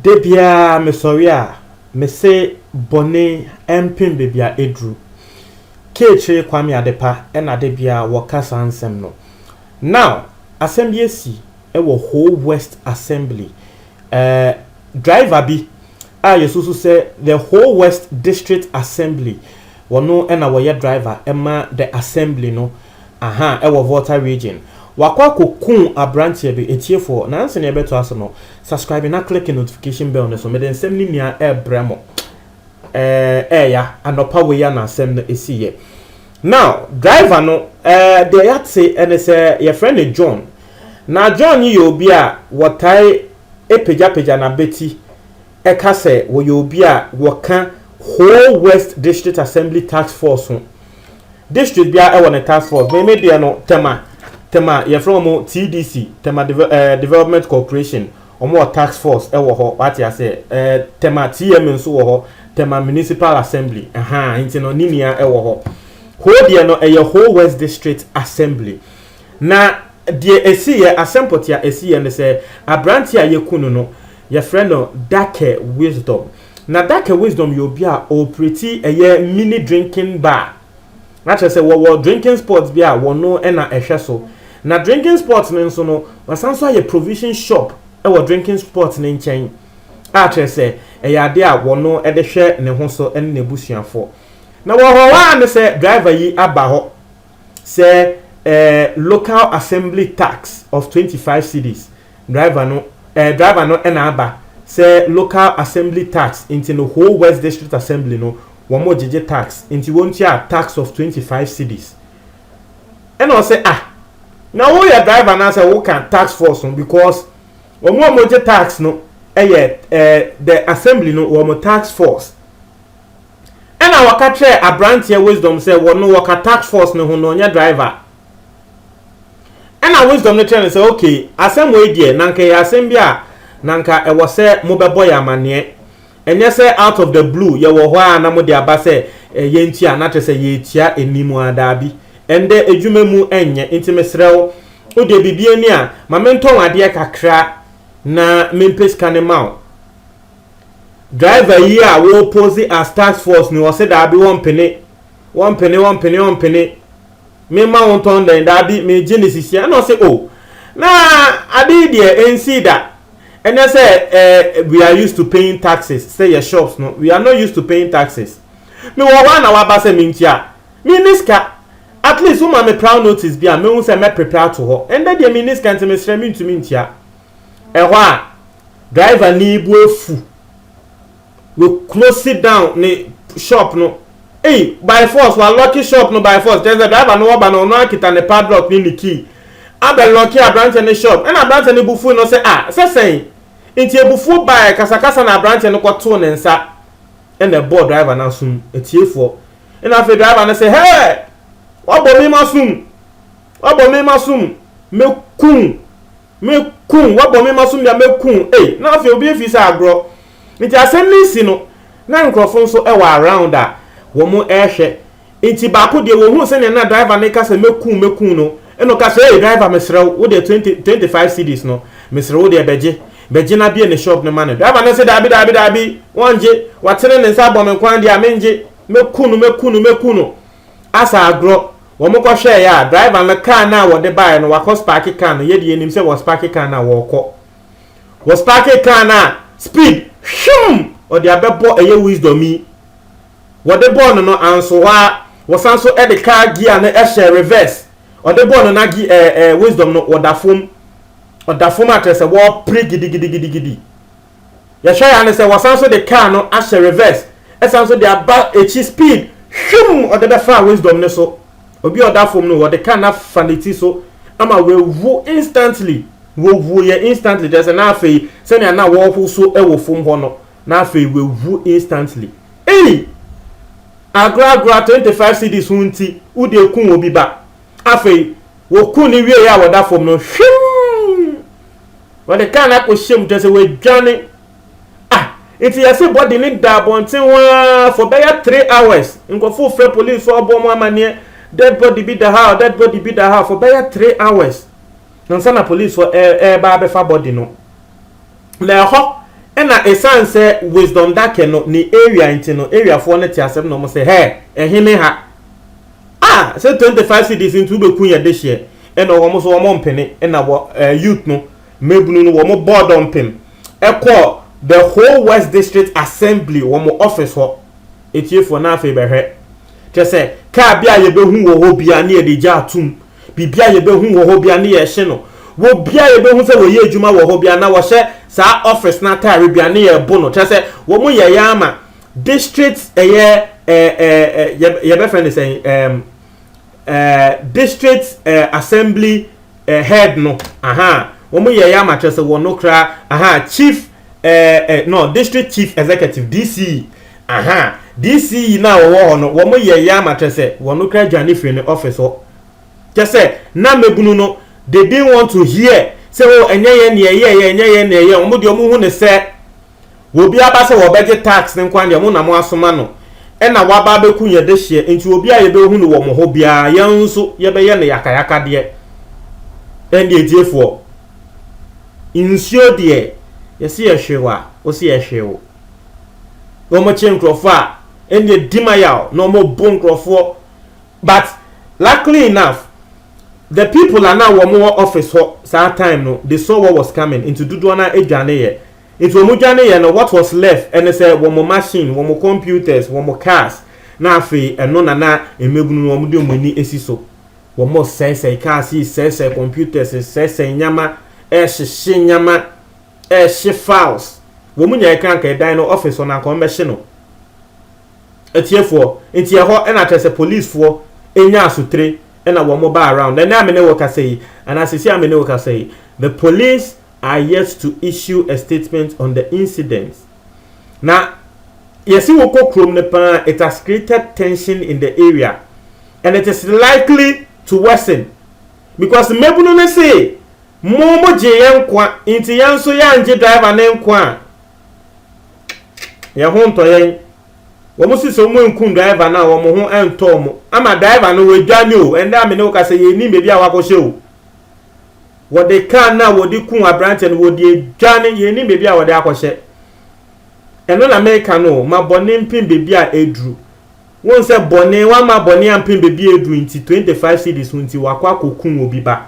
Debia mesoria me say bone empin bebia edru keche kwame adepa na debia wakasa ansem no now assembly si e wo whole West Assembly driver bi yesusu say the whole West District Assembly wono na wo ye driver ema the assembly no e wo Volta region wakwa kokun abrantie be etiefo na nse ne beto aso no subscribe na click notification bell no so me den sem ni nia bremo ya anopa we ya na sem no esiye now driver no they had say and say your friend John na John yi obi a wotai epeja na beti eka say wo obi a woka whole West District Assembly Task Force district bia e won task force me de no tema ye from TDC tema Development Corporation omo task force e wo ho what ya say tema TM nso wo ho tema Municipal Assembly nti no ninia e wo ho ho de no e whole West District Assembly na de esiye asempoti ya esiye ne say abranti a yekunu no ye friend no Dake Wisdom na Dake Wisdom yo bia operate eye mini drinking bar na say wo drinking sports bia wono na ehwe so na drinking sports nso no wasanso aye provision shop e wo drinking sports ne nchen a say eye ade a wono de hwe ne ho so ne nebusuafo na wo ho wa ne say driver yi aba ho say local assembly tax of 25 cedis driver no na aba say local assembly tax into the whole West District Assembly no one more JJ tax into one tier tax of 25 cedis and I say now we your driver now say we can tax force because one more tax no the assembly no one more tax force and our catcher a branch here Wisdom say one no work tax force no who no your driver and our Wisdom no tell say okay assembly there nanka ya assembly nanka e wo say mo bebo ya mane enye say out of the blue ye wo ho na mo de aba say ye ntia na te say ye tia enimu adabi ende edwumemu enye intimesrew o de bibie ni a ma menton ade kakra na mempeska ne maw driver yi a wo pose as task force ni wo say da bi one penny me ma won ton den da bi me genesis ya no say oh na ade de ensi da and I say we are used to paying taxes. Say your shops no, we are not used to paying taxes. Me wa na wa ba say mintia. Me niska at least woman me proud notice bia me won say me prepare to her. And then the me niska ante me sremi to mintia. E ho a driver ni bu afu. We close it down ni shop no. Hey, by force wa lucky shop no by force. There's a driver no ba no akita ne padlock ni key. Abe lucky a branch in the shop. And a branch ni bufu no say say inti ebufu by kasakasa na branch no kwato ne nsa and the board driver na sum etiefo and afi driver na say hey obo mi masum mekun obo mi masum ya mekun na afi obi efi sa agro inti assembly si no na nkrofo so e wa around a wo mu ehwe inti ba ko de wo hu se ne na driver na kasa mekun no eno kasa hey driver mesrew wo de 25 cedis no mesrew wo de Bejina bi ne shop ne man driver na say dabi wonje watene ne nsa bom nkwan dia menje mekunu asa agro wo mokọ hwe ya driver na car na wo de buy no wakọ spark car no ye de enim say wo spark car na wo spark car na speed shum o de abebo eye Wisdom yi wo de born no anso wo sanso e de car gear na e share reverse o de born na Wisdom no wo da fom oda format say wo pre gidi ya sha ya say wasanso the car no a share reverse esanso the about h speed shum oda be fa Wisdom ne so obi oda form no the car na fanity so ama we wu instantly there's an afi say na wo hu so e wo form ho no na afi we wu instantly agra 25 cedis hunti u de kun obi ba afi wo kun ni wie ya oda form no when the car na ko shame just we dwane it you say body need da bontin wa for be 3 hours nko full free police for bomo amane dead body be the house for be 3 hours nsa na police for ba be fa body no le ho ena esan say wisdom that no ni area into area for na ti asem no mo say hey ehene ha say 25 cedis into be kunya de hye ena wo mo so wo mo mpene ena wo youth no mebunu no wo mo board on pem ekọ the whole West District Assembly wo mo office ho etiefo na afa behwe te say ka bia ye behu wo ho bia na ye de ja atum bibia ye behu wo ho bia na ye hye no wo bia ye behu say wo ye adwuma wo ho bia na wo hye sa office na tare bia na ye bo no te say wo mo ye yama district ye be friend say district assembly head no wo mo ye yama te say wo no kra chief no district chief executive DC DC na wo no wo mo ye yama te say wo no kra dwane free ne office ho te say na mebunu no they didn't want to hear say oh enye ye wo mo de wo hu ne say wo bia ba say wo budget tax ne nkwan de mo na mo asoma no e na wa ba be kunye de hye enti obi a ye be hu no wo mo ho bia ye nso ye be ye ne yakayaka de endi ediefo insio de ye si ye hwewa o si ye hwewo wo mo chenkrofo a endi dimaya no mo bonkrofo but luckily enough the people are now more office for that time no they saw what was coming into duduana edwane ye into omujane ye no what was left and they say one more machine one more computers one more cars na afi eno na emebunu no mudi omani esiso one more say cars say computers say nyama ehye nyama ehye files wo munya ekranka edan no office on akon be hye no etiefo enti ho na tese police fo enya asutre and a woman around. And I'm going say, and as I say, I'm going to say, the police are yet to issue a statement on the incidents. Now, yes, you will go from it has created tension in the area, and it is likely to worsen because maybe no say, Momo JM kwa into Yanso Yanji driver name kwa. Ya home to yen. Womo si so mo nkun driver na wo mo ho ento mo ama driver no we dwane o enda me ne wo ka se ye ni me bia wakɔhye o wo de kan na wo de kun abrante no wo de dwane ye ni me bia wo de akɔhye eno na America no ma bone mpim bebia edru won se bone wa ma bone ampim bebia edru nti 25 cedis nti wakɔ akokun obi ba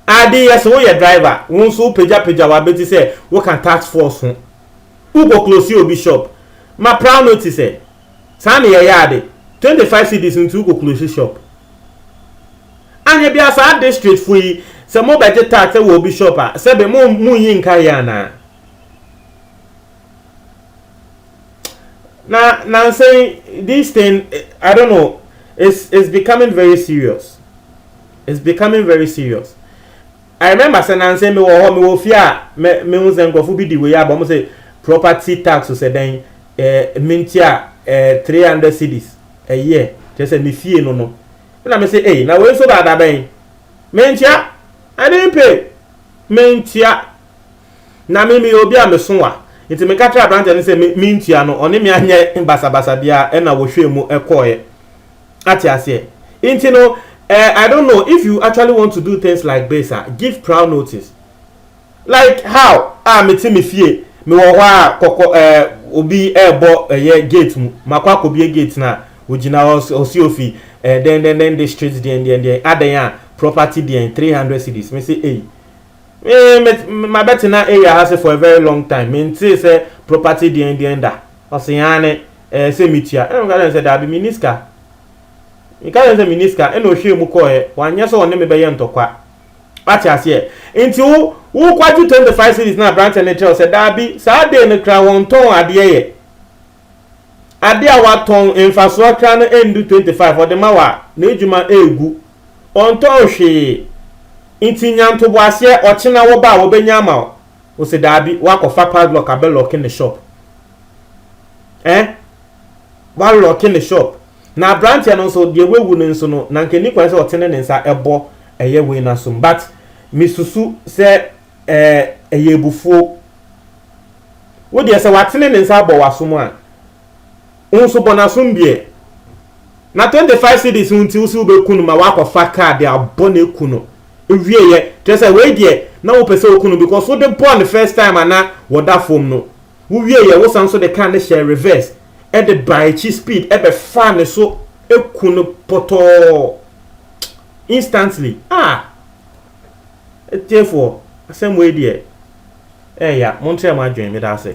adi yes wo ye driver won so peja wa beti se wo kan tax force ho who go close your bishop my proud notice eh sani ye yade 25 cedis into go close shop anya bia sa district fui se mo budget tax wo bishop a se be mo yin kai ya na say this thing I don't know it's becoming very serious. It's becoming very serious. I remember saying me wo fia me hu se nkofo bi di we ya bo mo say property tax so say den mintia 300 cedis a year just say me fie no na me say na we so bad aben mintia I didn't pay mintia na me obi a me so wa nti me katra branch and say mintia no oni me anye basa bia e na wo hwe mu ekoye ati ase nti no I don't know if you actually want to do things like this give prior notice like how me fie me wo hwa kokko obi ebo gate mu makwa ko bi gate na ogina osi ofi then the streets then adan property then 300 cedis me say my bet na area has for a very long time me say property then da osiyane say mitia e go say da bi miniska e ka say miniska e no hwe mu ko wanye so won me be ye ntokwa ati ase enti wo kwaju 25 cedis na branch and tell say da bi sa de ne kra won ton ade ye ade a waton infrastructure no endu 25 for the mawa na ejuma egu on ton hwe enti nyanto bo ase ochina wo ba wo benya ama wo se da bi wakofa padlock abellock in the shop wa lock in the shop na branch no so de wewu ne nso no na nkeni kwan se otene ne nsa ebo eye we na so but misusu se eyebufu wo de se watene ne nsa abo wasom a unso bonasum bie na 25 cedis unti usi ube kunu ma wakofa card abone kuno wie ye just say we dey na wo pese okunu because wo dey born the first time ana wo da form no wo wie ye wo san so the can share reverse e the by chi speed e be fa ne so ekunu poto instantly therefore asem we dey ya mo ntre ma adwen me da say